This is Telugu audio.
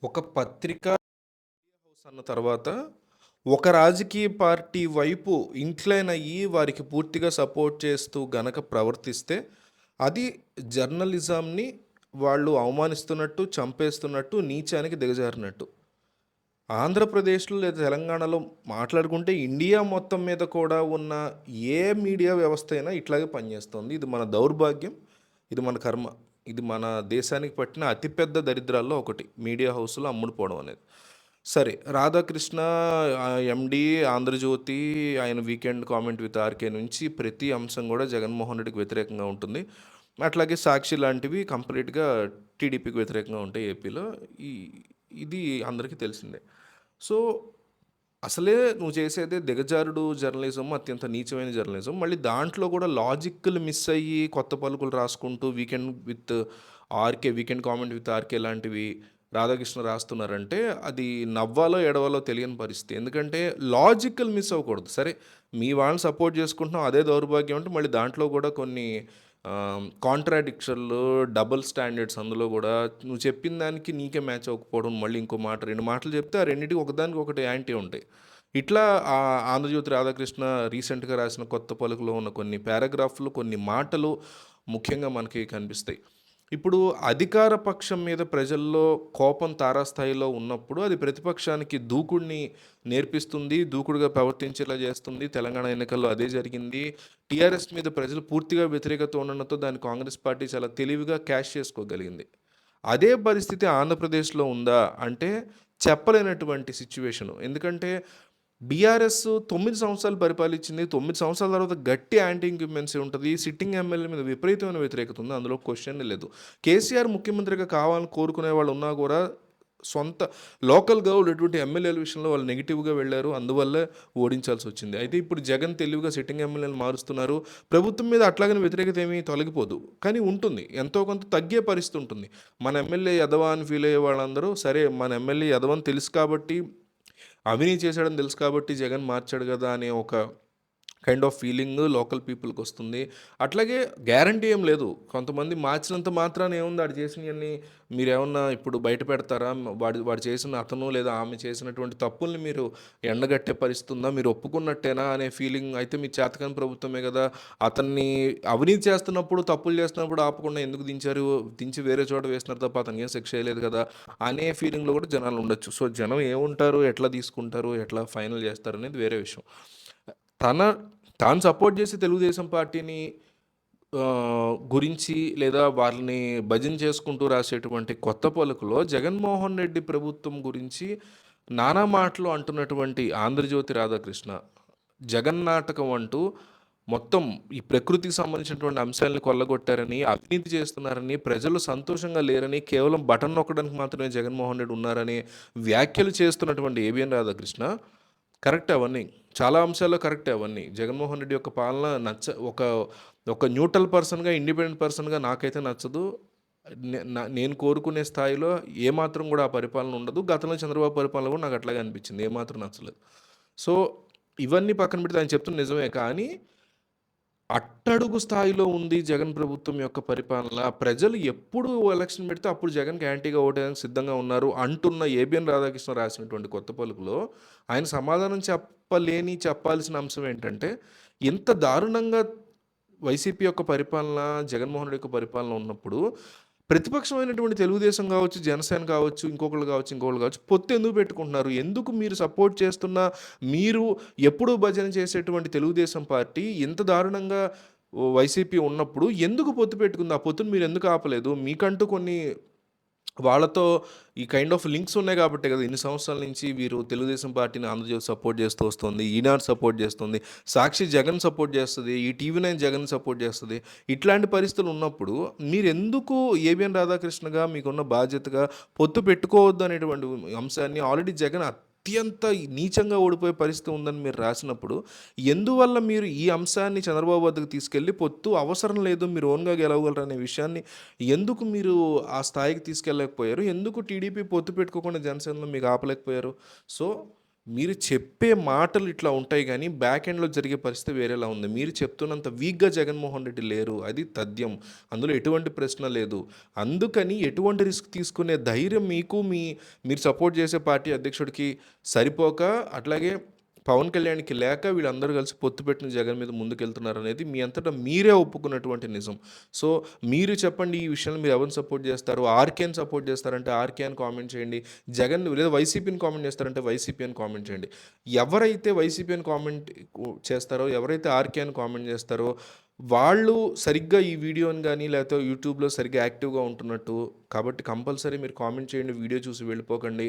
ఒక పత్రిక హౌస్ అన్న తర్వాత ఒక రాజకీయ పార్టీ వైపు ఇంక్లైన్ అయ్యి వారికి పూర్తిగా సపోర్ట్ చేస్తూ గనక ప్రవర్తిస్తే అది జర్నలిజంని వాళ్ళు అవమానిస్తున్నట్టు, చంపేస్తున్నట్టు, నీచానికి దిగజారినట్టు. ఆంధ్రప్రదేశ్‌లో లేదా తెలంగాణలో మాట్లాడుకుంటే ఇండియా మొత్తం మీద కూడా ఉన్న ఏ మీడియా వ్యవస్థ అయినా ఇట్లాగే పనిచేస్తుంది. ఇది మన దౌర్భాగ్యం. ఇది మన కర్మ. ఇది మన దేశానికి పట్టిన అతిపెద్ద దరిద్రాల్లో ఒకటి. మీడియా హౌస్‌లో అమ్ముడుపోవడం అనేది. సరే, రాధాకృష్ణ ఎండీ, ఆంధ్రజ్యోతి, ఆయన వీకెండ్ కామెంట్ విత్ ఆర్‌కే నుంచి ప్రతి అంశం కూడా జగన్మోహన్ రెడ్డికి వ్యతిరేకంగా ఉంటుంది. అట్లాగే సాక్షి లాంటివి కంప్లీట్‌గా టీడీపీకి వ్యతిరేకంగా ఉంటాయి ఏపీలో. ఈ ఇది అందరికీ తెలిసిందే. సో, అసలే నువ్వు చేసేదే దిగజారుడు జర్నలిజం, అత్యంత నీచమైన జర్నలిజం. మళ్ళీ దాంట్లో కూడా లాజిక్‌లు మిస్ అయ్యి కొత్త పలుకులు రాసుకుంటూ వీకెండ్ కామెంట్ విత్ ఆర్‌కే లాంటివి రాధాకృష్ణ రాస్తున్నారంటే అది నవ్వాలో, ఏడవాలో తెలియని పరిస్థితి. ఎందుకంటే లాజిక్‌లు మిస్ అవ్వకూడదు. సరే, మీ వాళ్ళని సపోర్ట్ చేసుకుంటున్నాం అదే దౌర్భాగ్యం అంటే మళ్ళీ దాంట్లో కూడా కొన్ని కాంట్రాడిక్షన్‌లు, డబుల్ స్టాండర్డ్స్ అందులో గూడా నువ్వు చెప్పిన దానికి నీకే మ్యాచ్ అవ్వకపోవడం, మళ్ళీ ఇంకో మాట 2 మాటలు చెప్తే ఆ రెండిటికి ఒకదానికి ఒకటి యాంటీ ఉంటాయి. ఇట్లా 'ఆంధ్రజ్యోతి రాధాకృష్ణ' రీసెంట్‌గా రాసిన 'కొత్త పలుకు'లో ఉన్న కొన్ని పారాగ్రాఫ్‌లు, కొన్ని మాటలు ముఖ్యంగా మనకి కనిపిస్తాయి. ఇప్పుడు అధికార పక్షం మీద ప్రజల్లో కోపం తారాస్థాయిలో ఉన్నప్పుడు అది ప్రతిపక్షానికి దూకుడిని నేర్పిస్తుంది, దూకుడుగా ప్రవర్తించేలా చేస్తుంది. తెలంగాణ ఎన్నికల్లో అదే జరిగింది. టీఆర్ఎస్ మీద ప్రజలు పూర్తిగా వ్యతిరేకత ఉండడంతో దాన్ని కాంగ్రెస్ పార్టీ చాలా తెలివిగా క్యాష్ చేసుకోగలిగింది. అదే పరిస్థితి ఆంధ్రప్రదేశ్‌లో ఉందా అంటే చెప్పలేనటువంటి సిచ్యువేషను. ఎందుకంటే బీఆర్ఎస్ 9 సంవత్సరాలు పరిపాలించింది. 9 సంవత్సరాల తర్వాత గట్టి యాంటీ ఇంక్యుమెన్సీ ఉంటది. సిట్టింగ్ ఎమ్మెల్యే మీద విపరీతమైన వ్యతిరేకత ఉంది. అందులో క్వెషనే లేదు. కేసీఆర్ ముఖ్యమంత్రిగా కావాలని కోరుకునే వాళ్ళు ఉన్నా కూడా సొంత లోకల్‌గా ఉన్నటువంటి ఎమ్మెల్యేల విషయంలో వాళ్ళు నెగెటివ్‌గా వెళ్లారు. అందువల్లే ఓడించాల్సొచ్చింది. అయితే ఇప్పుడు జగన్ తెలివిగా సిట్టింగ్ ఎమ్మెల్యేలను మారుస్తున్నారు. ప్రభుత్వం మీద అట్లాగని వ్యతిరేకత ఏమీ తొలగిపోదు. కానీ ఉంటుంది. ఎంతో కొంత తగ్గే పరిస్థితి ఉంటుంది. మన ఎమ్మెల్యే ఎదవ అని ఫీల్ అయ్యే వాళ్ళందరూ సరే మన ఎమ్మెల్యే ఎదవ అని తెలుసు కాబట్టి అవినీతి చేశాడని తెలుసు కాబట్టి జగన్ మార్చాడు కదా అనే ఒక కైండ్ ఆఫ్ ఫీలింగ్ లోకల్ పీపుల్‌కొస్తుంది. అట్లాగే గ్యారంటీ ఏం లేదు. కొంతమంది మార్చినంత మాత్రాన ఏముంది ఆడు చేసినయన్నీ మీరేమన్నా ఇప్పుడు బయట పెడతారా? వాడు వాడు చేసిన అతను లేదా ఆమె చేసినటువంటి తప్పుల్ని మీరు ఎండగట్టే పరిస్థితి ఉందా? మీరు ఒప్పుకున్నట్టేనా అనే ఫీలింగ్ అయితే మీ చేతకాని ప్రభుత్వమే గదా! అతన్ని అవినీతి చేస్తున్నప్పుడు, తప్పులు చేస్తున్నప్పుడు ఆపకుండా ఎందుకు దించారు? దించి వేరే చోట వేసినారు తప్ప అతనికేం శిక్ష ఏయలేదు కదా! అనే ఫీలింగ్‌లో కూడా జనాలు ఉండొచ్చు. సో, జనం ఏముంటారు? ఎట్లా తీసుకుంటారు? ఎట్లా ఫైనల్ చేస్తారనేది వేరే విషయం. తన తాను సపోర్ట్ చేసి తెలుగుదేశం పార్టీని గురించి లేదా వాళ్ళని భజన చేసుకుంటూ రాసేటువంటి కొత్త పలుకులో జగన్మోహన్ రెడ్డి ప్రభుత్వం గురించి నానా మాటలు అంటున్నటువంటి ఆంధ్రజ్యోతి రాధాకృష్ణ జగన్నాటకం అంటూ మొత్తం ఈ ప్రకృతికి సంబంధించినటువంటి అంశాలను కొల్లగొట్టారని, అవినీతి చేస్తున్నారని, ప్రజలు సంతోషంగా లేరని, కేవలం బటన్ నొక్కడానికి మాత్రమే జగన్మోహన్ రెడ్డి ఉన్నారని వ్యాఖ్యలు చేస్తున్నటువంటి ఏబిఎన్ రాధాకృష్ణ కరెక్టే అవన్నీ. చాలా అంశాల్లో కరెక్టే అవన్నీ. జగన్మోహన్ రెడ్డి యొక్క పాలన ఒక ఒక న్యూట్రల్ పర్సన్‌గా, ఇండిపెండెంట్ పర్సన్‌గా నాకైతే నచ్చదు. నేను కోరుకునే స్థాయిలో ఏమాత్రం కూడా ఆ పరిపాలన ఉండదు. గతంలో చంద్రబాబు పరిపాలన కూడా నాకు అట్లాగే అనిపించింది. ఏమాత్రం నచ్చలేదు. సో, ఇవన్నీ పక్కన పెడితే ఆయన చెప్తున్నది నిజమే. కానీ అట్టడుగు స్థాయిలో ఉంది జగన్ ప్రభుత్వం యొక్క పరిపాలన. ప్రజలు ఎప్పుడు ఎలక్షన్ పెడితే అప్పుడు జగన్‌కి యాంటీగా ఓటేయడానికి సిద్ధంగా ఉన్నారు అంటున్న ఏబిఎన్ రాధాకృష్ణ రాసినటువంటి కొత్త పలుకులో ఆయన సమాధానం చెప్పాల్సిన అంశం ఏంటంటే, ఇంత దారుణంగా వైసీపీ యొక్క పరిపాలన, జగన్మోహన్ రెడ్డి యొక్క పరిపాలన ఉన్నప్పుడు, ప్రతిపక్షమైనటువంటి తెలుగుదేశం కావచ్చు, జనసేన కావచ్చు, ఇంకొకళ్ళు కావచ్చు, పొత్తు ఎందుకు పెట్టుకుంటున్నారు? ఎందుకు మీరు సపోర్ట్ చేస్తున్న, మీరు ఎప్పుడూ భజన చేసేటువంటి తెలుగుదేశం పార్టీ ఇంత దారుణంగా వైసీపీ ఉన్నప్పుడు ఎందుకు పొత్తు పెట్టుకుంది? ఆ పొత్తుని మీరెందుకు ఆపలేదు? మీకంటూ కొన్ని వాళ్ళతో ఈ కైండ్ ఆఫ్ లింక్స్ ఉన్నాయి కాబట్టే కదా! ఇన్ని సంవత్సరాల నుంచి వీరు తెలుగుదేశం పార్టీని ఆంధ్రజ్యోతి సపోర్ట్ చేస్తూ వస్తుంది. ఈనాడు సపోర్ట్ చేస్తుంది. సాక్షి జగన్ సపోర్ట్ చేస్తది. ఈ టీవీ9 జగన్ సపోర్ట్ చేస్తది. ఇట్లాంటి పరిస్థితులు ఉన్నప్పుడు మీరెందుకు ఏబిఎన్ రాధాకృష్ణగా మీకున్న బాధ్యతగా పొత్తు పెట్టుకోవద్దు అనేటువంటి అంశాన్ని ఆల్రెడీ జగన్ అత్యంత నీచంగా ఓడిపోయే పరిస్థితి ఉందని మీరు రాసినప్పుడు, ఎందువల్ల మీరు ఈ అంశాన్ని చంద్రబాబు వద్దకు తీసుకెళ్ళి పొత్తు అవసరం లేదు, మీరు ఓన్‌గా గెలవగలరనే విషయాన్ని ఎందుకు మీరు ఆ స్థాయికి తీసుకెళ్ళలేకపోయారు? ఎందుకు టీడీపీ పొత్తు పెట్టుకోకుండా జనసేనలో మీకు ఆపలేకపోయారు? సో, మీరు చెప్పే మాటలు ఇట్లా ఉంటాయి గానీ, బ్యాక్ ఎండ్‌లో జరిగే పరిస్థితి వేరేలా ఉంది. మీరు చెప్తున్నంత వీక్‌గా జగన్మోహన్ రెడ్డి లేరు. అది తథ్యం. అందులో ఎటువంటి ప్రశ్న లేదు. అందుకని ఎటువంటి రిస్క్ తీసుకునే ధైర్యం మీకు మీరు సపోర్ట్ చేసే పార్టీ అధ్యక్షుడికి సరిపోక, అట్లాగే పవన్ కళ్యాణ్‌కి లేక వీళ్ళందరూ కలిసి పొత్తు పెట్టిన జగన్ మీద ముందుకెళ్తున్నారనేది మీ అంతటా మీరే ఒప్పుకున్నటువంటి నిజం. సో, మీరు చెప్పండి ఈ విషయంలో మీరు ఎవరిని సపోర్ట్ చేస్తారు? ఆర్‌కేని సపోర్ట్ చేస్తారంటే ఆర్‌కే అని కామెంట్ చేయండి. జగన్ లేదా వైసీపీని కామెంట్ చేస్తారంటే వైసీపీ అని కామెంట్ చేయండి. ఎవరైతే వైసీపీ అని కామెంట్ చేస్తారో, ఎవరైతే ఆర్‌కే అని కామెంట్ చేస్తారో, వాళ్ళు సరిగ్గా ఈ వీడియోని గానీ, లేకపోతే యూట్యూబ్‌లో సరిగ్గా యాక్టివ్‌గా ఉంటున్నట్టు. కాబట్టి కంపల్సరీ మీరు కామెంట్ చేయండి. వీడియో చూసి వెళ్ళిపోకండి.